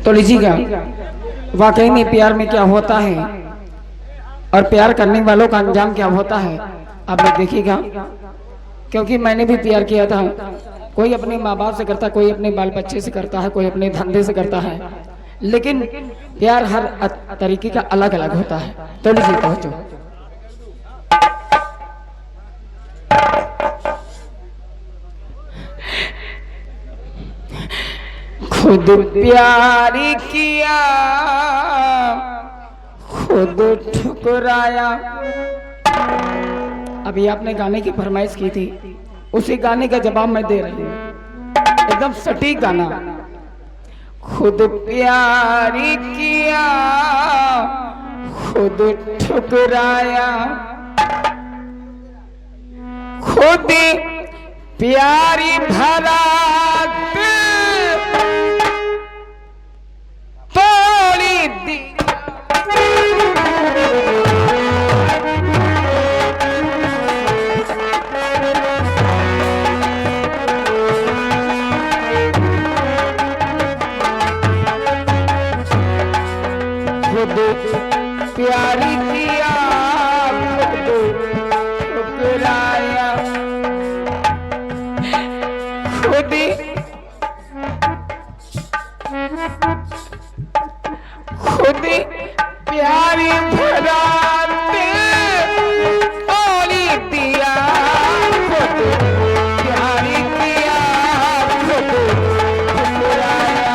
तो लीजिएगा वाकई में प्यार में क्या होता है और प्यार करने वालों का अंजाम क्या होता है आप लोग देखिएगा। क्योंकि मैंने भी प्यार किया था। कोई अपने माँ बाप से करता, कोई अपने बाल बच्चे से करता है, कोई अपने धंधे से करता है, लेकिन प्यार हर तरीके का अलग अलग होता है। तो लीजिए पहुंचो। खुद प्यार किया खुद ठुकराया। अभी आपने गाने की फरमाइश की थी, उसी गाने का जवाब मैं दे रही हूँ, एकदम सटीक गाना। खुद प्यार किया खुद ठुकराया, खुद प्यारी भरा तोड़ी दी। खुद प्यारी किया खुद ठुकराया, खुद खुद प्यारी भरा तोड़ी दिया। खुद प्यारी किया खुद ठुकराया।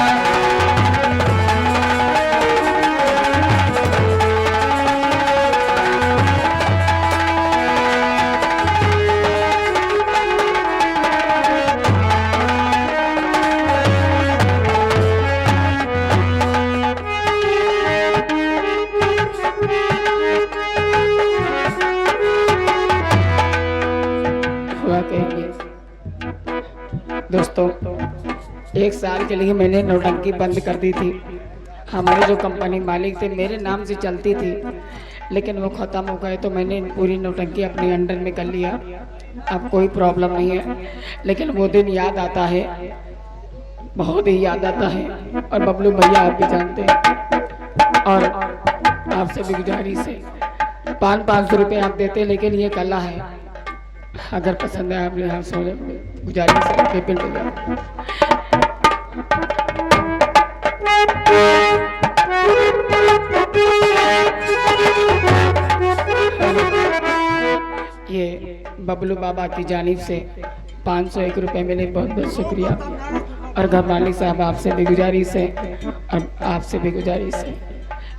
दोस्तों, एक साल के लिए मैंने नौटंकी बंद कर दी थी। हमारे जो कंपनी मालिक थे मेरे नाम से चलती थी, लेकिन वो ख़त्म हो गए तो मैंने पूरी नौटंकी अपने अंडर में कर लिया। अब कोई प्रॉब्लम नहीं है, लेकिन वो दिन याद आता है, बहुत ही याद आता है। और बबलू भैया आप भी जानते हैं। और आपसे भी गुजारिश है, 500 रुपये आप देते, लेकिन ये कला है, अगर पसंद है आप यहाँ सो गुजारिश है पेपर पे जाओ। ये बबलू बाबा की जानिब से 501 रुपये मिले, बहुत बहुत शुक्रिया। और घर मालिक साहब आपसे भी गुजारिश है, और आपसे भी गुजारिश है,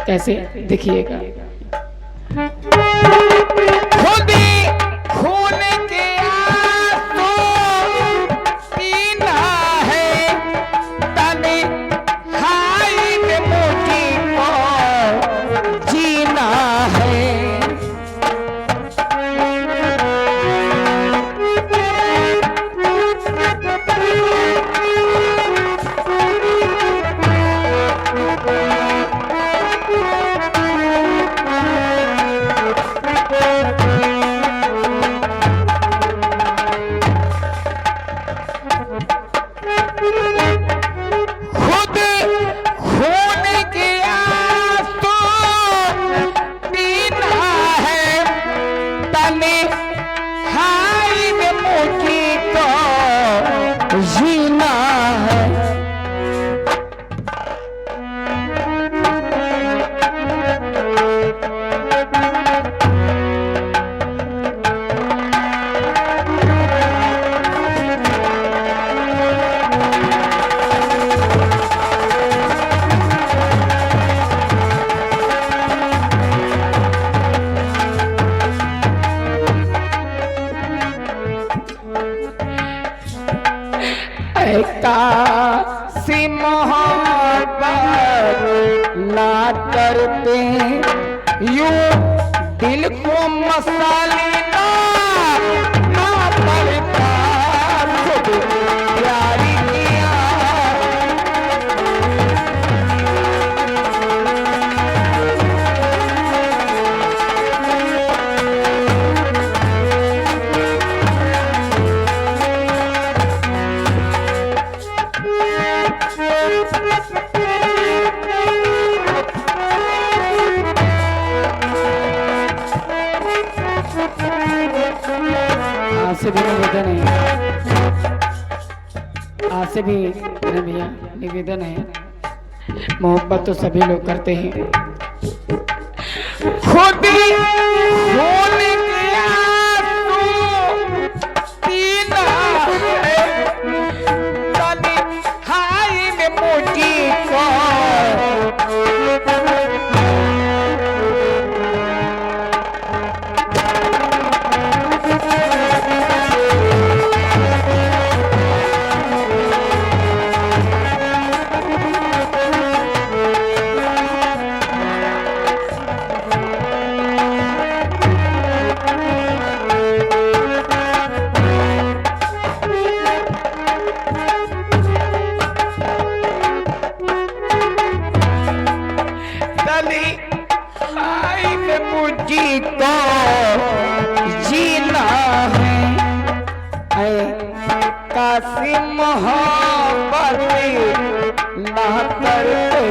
कैसे देखिएगा। काशी मोहब्बत ना करते यूं दिल को मसाले ना पड़ता। खुद प्यारी किया आपसे भी निवेदन है, आपसे भी भैया निवेदन है, मोहब्बत तो सभी लोग करते हैं, खुद होने के आंसू पीना है, तन्हाई में मुझको मुझको जीना है, काशी मोहब्बत ना करते।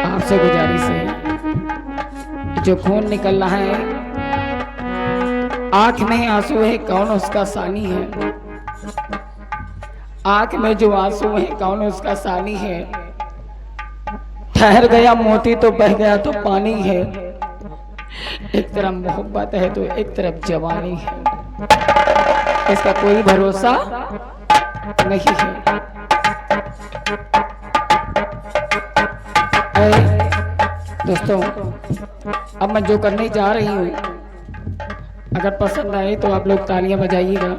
आपसे गुजारिश है, जो खून निकल रहा है, आंख में आंसू है, कौन उसका सानी है? आंख में जो आंसू है, कौन उसका सानी है? ठहर गया मोती तो बह गया तो पानी है, एक तरफ मोहब्बत है तो एक तरफ जवानी है, इसका कोई भरोसा नहीं है। दोस्तों, अब मैं जो करने जा रही हूँ, अगर पसंद आए तो आप लोग तालियां बजाइएगा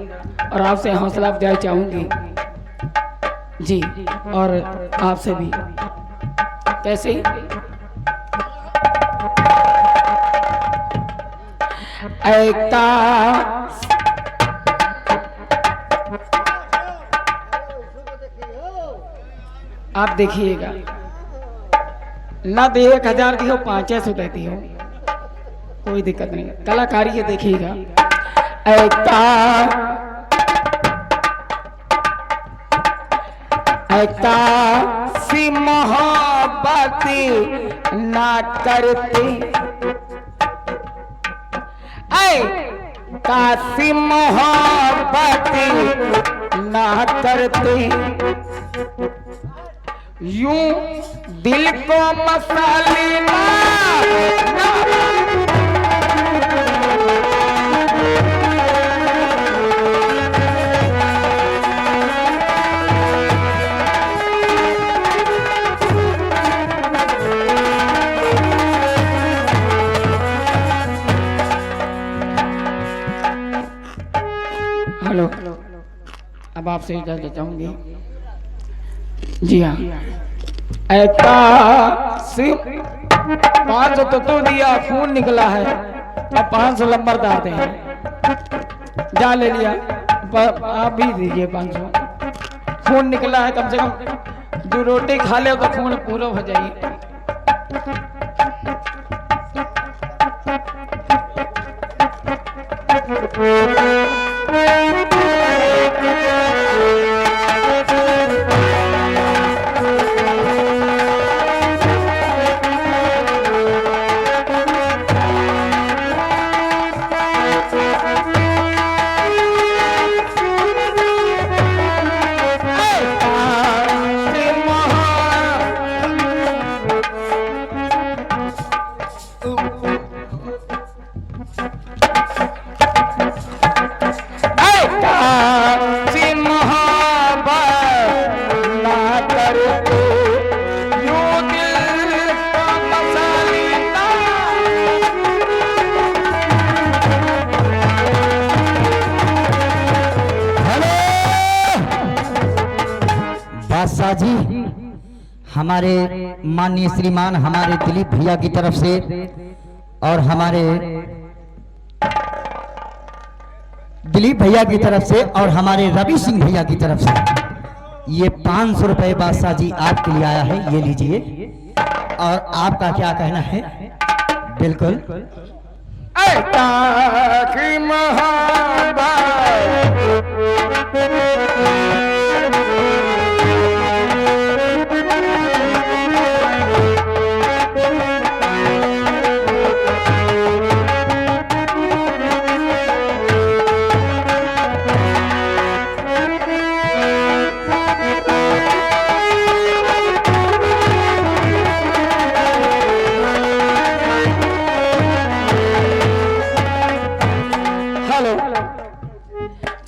और आपसे हौसला अफजाई चाहूंगी जी, और आपसे भी। कैसे? आप देखिएगा, ना दे 1000 दियो 500 देती हो, कोई दिक्कत नहीं, कलाकारी है, देखिएगा। सी मोहब्बत ना करते, काशी मोहब्बत ना करते, यूं दिल को मसाले ना हेलो, अब आपसे इजाजत चाहूंगी जी। हाँ, 500 तो दिया, खून निकला है, अब 500 लंबरदार दे हैं, जा ले लिया, आप भी दीजिए 500, खून निकला है, कम से कम 2 रोटी खा ले तो खून पूरा हो जाइए। बादशाह जी, हमारे माननीय श्रीमान हमारे दिलीप भैया की तरफ से और हमारे दिलीप भैया की तरफ से और हमारे रवि सिंह भैया की तरफ से ये 500 रुपए बादशाह जी आपके लिए आया है, ये लीजिए। और आपका क्या कहना है? बिल्कुल। बेटा की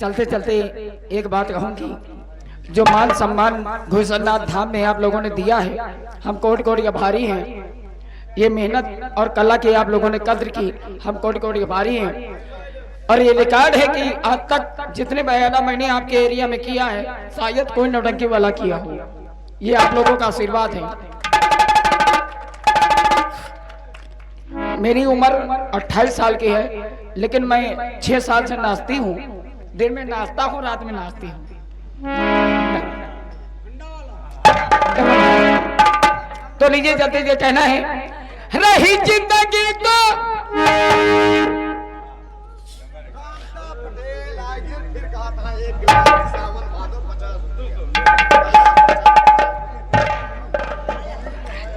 चलते चलते एक बात कहूंगी, जो मान सम्मान घोषणानाथ धाम में आप लोगों ने दिया है, हम कोटि कोटि आभारी हैं। ये मेहनत और कला की आप लोगों ने कद्र की, हम कोटि कोटि आभारी हैं। और ये रिकॉर्ड है कि आज तक जितने बयाना मैंने आपके एरिया में किया है, शायद कोई नौटंकी वाला किया हो। ये आप लोगों का आशीर्वाद है। मेरी उम्र 28 साल की है, लेकिन मैं 6 साल से नाचती हूँ। दिन में नाचता हूँ, रात में नाचती हूँ। तो लीजिए चलते ये कहना है, रही जिंदगी तो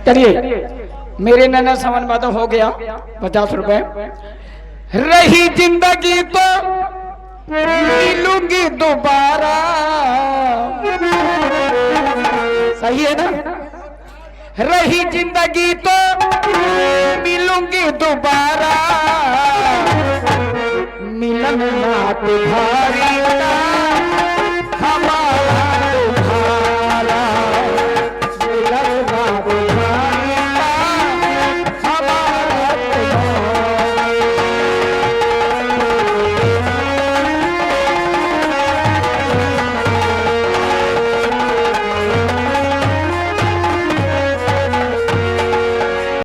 करिए। मेरे नैना सावन बादो हो गया 50 रुपए। रही जिंदगी तो मिलूंगी दोबारा, सही है ना? रही जिंदगी तो मिलूंगी दोबारा, मिलन ना तुम्हारी